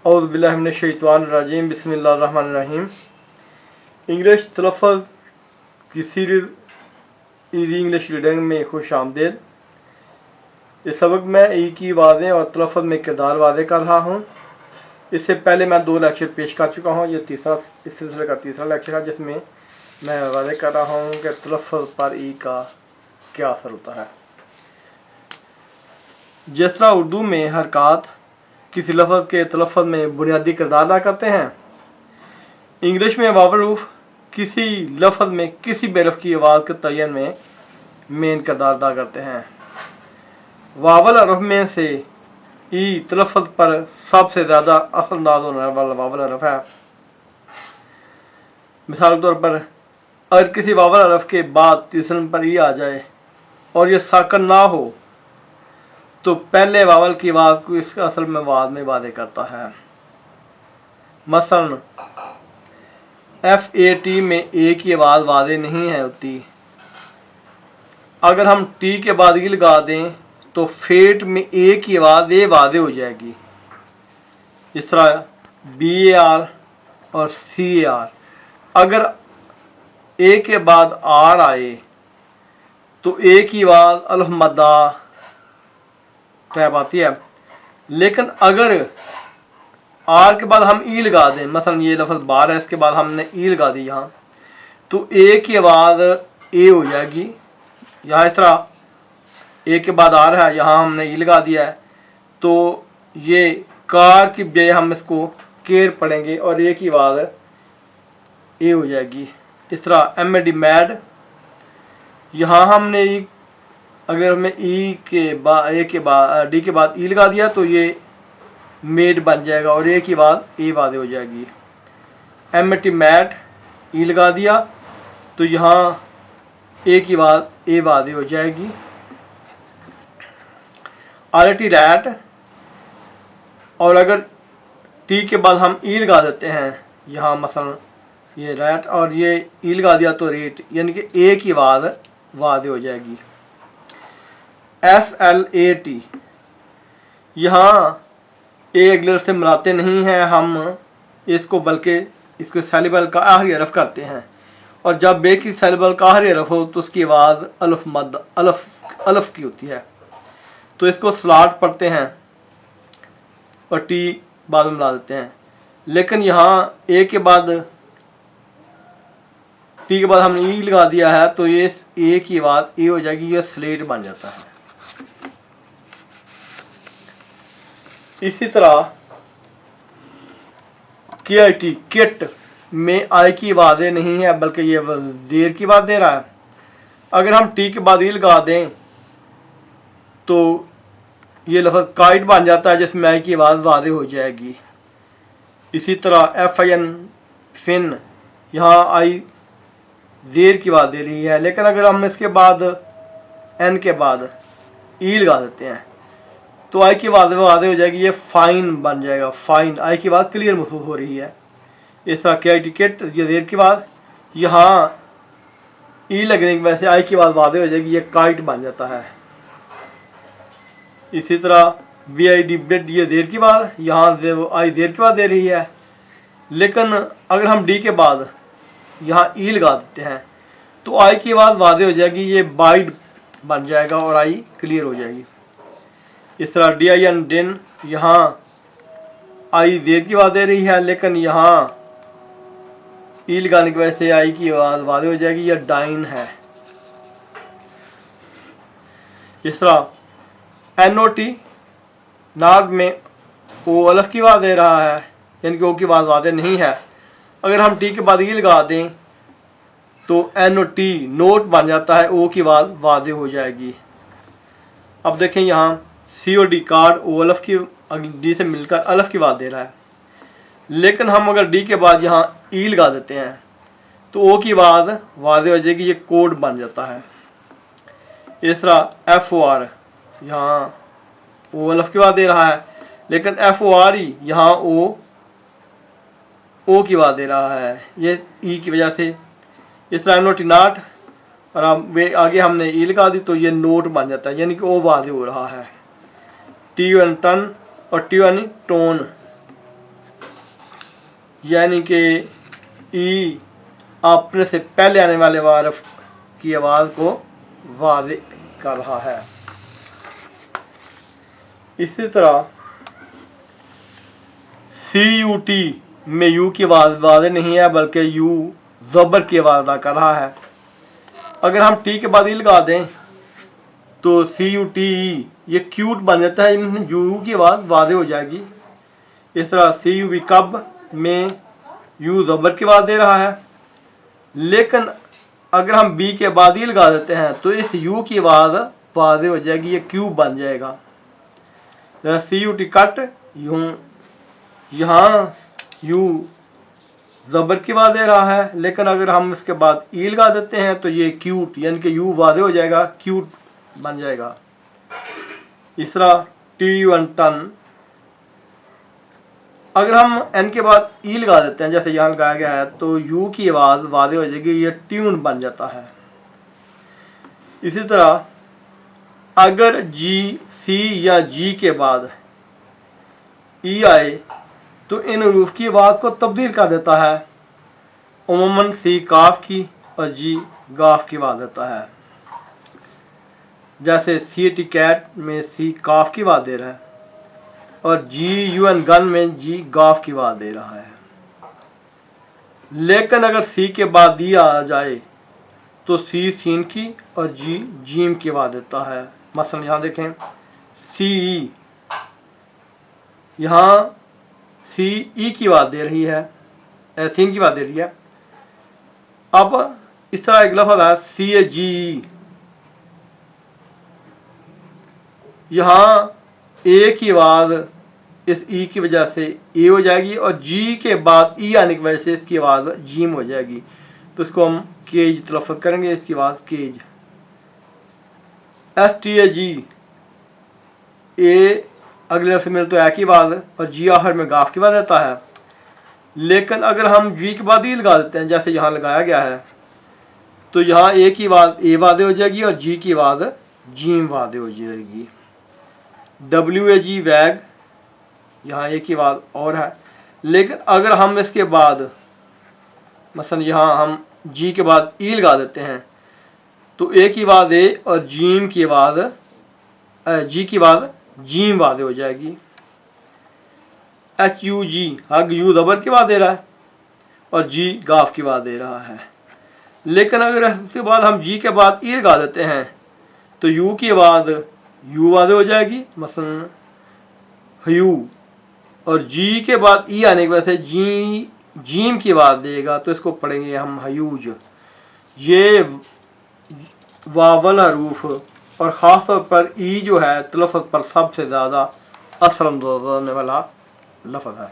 औज़ु बिल्लाहि मिनश शैतानिर रजीम बिस्मिल्लाहिर रहमानिर रहीम। इंग्लिश तलफ़्फ़ुज़ की series easy English reading में खुश आमदीद। इस सबक में ई की वाज़ें और तलफ़्फ़ुज़ में किरदार वाज़ें कर रहा हूँ। इससे पहले मैं 2 लेक्चर पेश कर चुका हूँ। ये इस सिलसिले का तीसरा लेक्चर है जिसमें मैं वाज़ें कर रहा हूँ कि तलफ़्फ़ुज़ पर ई का क्या असर होता है। जिस तरह उर्दू में हरकत किसी लफ्ज़ के तलफ़्फ़ुज़ में बुनियादी किरदार अदा करते हैं, इंग्लिश में वावल हरूफ किसी लफ्ज़ में किसी बेरफ की आवाज़ के तयन में मेन किरदार अदा करते हैं। वावल हरफ में से ई तलफ़्फ़ुज़ पर सबसे ज़्यादा असरअंदाज होने वाला वावल हरफ है। मिसाल के तौर पर अगर किसी वावल हरफ के बाद तीसरे पर ई आ जाए और यह साकन ना हो तो पहले वावल की आवाज़ को इसके असल में वाज़ में वादे करता है। मसलन FAT में ए की आवाज़ वादे नहीं है होती। अगर हम टी के बाद ई लगा दें तो फेट में ए की आवाज़ ए वादे हो जाएगी। इस तरह BAR और CAR, अगर ए के बाद आर आए तो ए की आवाज़ अल्फ मद्दा टैप आती है। लेकिन अगर आर के बाद हम ई लगा दें, मसलन ये लफ्ज़ बार है, इसके बाद हमने ई लगा दी यहाँ, तो ए की आवाज़ ए हो जाएगी। यहाँ इस तरह ए के बाद आर है, यहाँ हमने ई लगा दिया है तो ये कार की बजाय हम इसको केयर पढ़ेंगे और ए की आवाज़ ए हो जाएगी। इस तरह MAD मैड, यहाँ हमने ई, अगर हमने ई के बाद ए के बाद डी के बाद ई लगा दिया तो ये मेड बन जाएगा और ए की आवाज़ ए वादे हो जाएगी। MAT मैट, ई लगा दिया तो यहाँ ए की आवाज़ ए वादे हो जाएगी। RAT रैट, और अगर टी के बाद हम ई लगा देते हैं, यहाँ मसलन ये रैट और ये ई लगा दिया तो रेट, यानी कि ए की आवाज़ वादे हो जाएगी। SLAT, यहाँ ए अगले से मिलाते नहीं हैं हम इसको, बल्कि इसको सैलिबल का आखिरी हरफ करते हैं और जब बे की सैलिबल का आखिरी हरफ हो तो उसकी आवाज़ अल्फ मद अल्फ की होती है, तो इसको स्लाट पढ़ते हैं और टी बाद में मिला देते हैं। लेकिन यहाँ ए के बाद टी के बाद हमने ई लगा दिया है तो ये ए की आवाज़ ए हो जाएगी, ये स्लेट बन जाता है। इसी तरह KIT किट में आई की आवाज़ें नहीं है बल्कि ये ज़ेर की आवाज़ दे रहा है। अगर हम टी के बाद ई लगा दें तो ये लफ्ज़ काइट बन जाता है जिसमें आई की आवाज़ वादे हो जाएगी। इसी तरह FIN फिन, यहाँ आई ज़ेर की आवाज़ दे रही है, लेकिन अगर हम इसके बाद एन के बाद ई लगा देते हैं तो आई की आवाज़ वादे हो जाएगी, ये फ़ाइन बन जाएगा। फ़ाइन, आई की आवाज़ क्लियर महसूस हो रही है। इस तरह KIT किट, ये ज़ेर की आवाज़, यहाँ ई लगने की वजह से आई की आवाज़ वादे हो जाएगी, ये काइट बन जाता है। इसी तरह BID बिड, ये ज़ेर की आवाज़, यहाँ आई ज़ेर की आवाज़ दे रही है, लेकिन अगर हम डी के बाद यहाँ ई लगा देते हैं तो आई की आवाज़ वादे हो जाएगी, ये बाइड बन जाएगा और आई क्लियर हो जाएगी। इस तरह DIN डिन, यहाँ आई ज़ेर की आवाज़ दे रही है, लेकिन यहाँ ई लगाने की वजह से आई की आवाज़ वादे हो जाएगी, यह डाइन है। इस तरह NOT नाग में ओ अलफ की आवाज़ दे रहा है, यानी कि ओ की आवाज़ वादे नहीं है। अगर हम टी के बाद ई लगा दें तो NOT नोट बन जाता है, ओ की आवाज़ वादे हो जाएगी। अब देखें यहाँ COD कार्ड, ओ अलफ की डी से मिलकर अलफ की आवाज़ दे रहा है, लेकिन हम अगर डी के बाद यहाँ ई लगा देते हैं तो ओ की आवाज़ वादे हो जाएगी, ये कोड बन जाता है। इस तरह FOR, यहाँ ओ अलफ की आवाज़ दे रहा है, लेकिन FORE, यहाँ ओ की आवाज़ दे रहा है, ये ई की वजह से। इस तरह NOT नाट, और अब आगे हमने ई लगा दी तो ये नोट बन जाता है, यानी कि ओ वादे हो रहा है। TUN टन और TUN टोन, यानी कि ई अपने से पहले आने वाले हर्फ की आवाज़ को वाज़े कर रहा है। इसी तरह CUT में यू की आवाज़ वाज़े नहीं है बल्कि यू ज़बर की आवाज़ अदा कर रहा है। अगर हम टी के बाद ई लगा दें तो CUT ये क्यूट बन जाता है, यू की आवाज़ वाज़े हो जाएगी। इस तरह CUB कब में यू ज़बर की आवाज़ दे रहा है, लेकिन अगर हम बी के बाद ई लगा देते हैं तो इस यू की आवाज़ वाज़े हो जाएगी, ये क्यूब बन जाएगा। CUT कट यूँ, यहाँ यू ज़बर की आवाज़ दे रहा है, लेकिन अगर हम इसके बाद ई लगा देते हैं तो ये क्यूट यानी कि यू वाज़े हो जाएगा, क्यूट बन जाएगा। इस तरह TUN टन, अगर हम एन के बाद ई लगा देते हैं जैसे यहाँ लगाया गया है तो यू की आवाज़ वाज़े हो जाएगी, ये ट्यून बन जाता है। इसी तरह अगर जी, सी या जी के बाद ई आए तो इन हरूफ की आवाज़ को तब्दील कर देता है। उमूमन सी काफ की और जी गाफ की आवाज़ देता है। जैसे CAT कैट में सी काफ की आवाज़ दे रहा है और GUN गन में जी गाफ की आवाज़ दे रहा है। लेकिन अगर सी के बाद दी आ जाए तो सी सीन की और जी जीम की आवाज़ देता है। मसलन यहाँ देखें CE, यहाँ CE की आवाज़ दे रही है, सीन की आवाज़ दे रही है। अब इस तरह एक लफ्ज़ है CAGE, यहाँ ए की आवाज़ इस ई की वजह से ए हो जाएगी और जी के बाद ई आने की वजह से इसकी आवाज़ जीम हो जाएगी, तो इसको हम केज तलफ़्फ़ुज़ करेंगे, इसकी आवाज़ केज। STAG, ए अगले लफ्ज़ में तो ए की आवाज़ और जी आखिर में गाफ की आवाज़ देता है, लेकिन अगर हम जी के बाद ई लगा देते हैं जैसे यहाँ लगाया गया है तो यहाँ ए की आवाज़ ए वादे हो जाएगी और जी की आवाज़ जीम वादे हो जाएगी। WAG वैग, यहाँ ए की आवाज़ और है, लेकिन अगर हम इसके बाद मसलन यहाँ हम जी के बाद ई लगा देते हैं तो ए की आवाज़ ए और जीम की आवाज़ जी की आवाज़ जीम वादे हो जाएगी। HUG हग यू ज़बर की आवाज़ दे रहा है और जी गाफ की आवाज़ दे रहा है, लेकिन अगर इसके बाद हम जी के बाद ई लगा देते हैं तो यू की आवाज़ यू वादे हो जाएगी, मसलन हयू, और जी के बाद ई आने की वजह से जी जीम की आवाज़ देगा तो इसको पढ़ेंगे हम हयूज। ये वावल हरूफ और ख़ास तौर पर ई जो है तलफ़्फ़ुज़ पर सबसे ज़्यादा असर अंदाज़ होने वाला लफ्ज़ है।